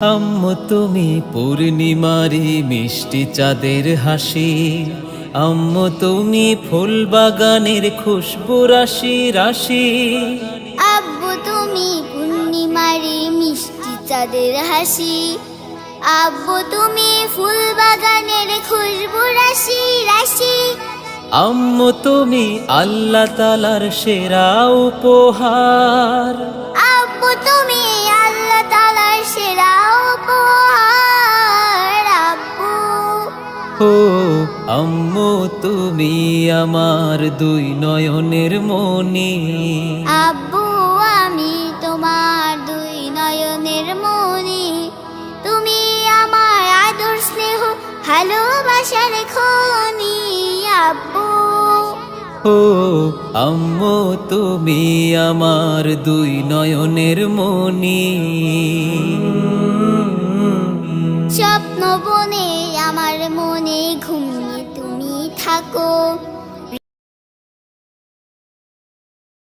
আম্মু তুমি পূর্ণিমারি মিষ্টি চাঁদের হাসি, আম্মু তুমি ফুল বাগানের খুশবু রাশি রাশি। আব্বু তুমি পূর্ণিমারি মিষ্টি চাঁদের হাসি, আব্বু তুমি ফুল বাগানের খুশবু রাশি রাশি। আম্মু তুমি আল্লাহ তাআলার সেরা উপহার, আব্বু তুমি আল্লাহ তাআলার সেরা উপহার। আব্বু ও আম্মু তুমি আমার দুই নয়নের মনি, আব্বু আমি তোমার দুই নয়নের মনি। তুমি আমার আদর স্নেহ ভালোবাসার খনি। আব্বু ও আম্মু তুমি আমার দুই নয়নের মনি। স্বপ্ন বনে আমার মনে ঘুমিয়ে তুমি থাকো।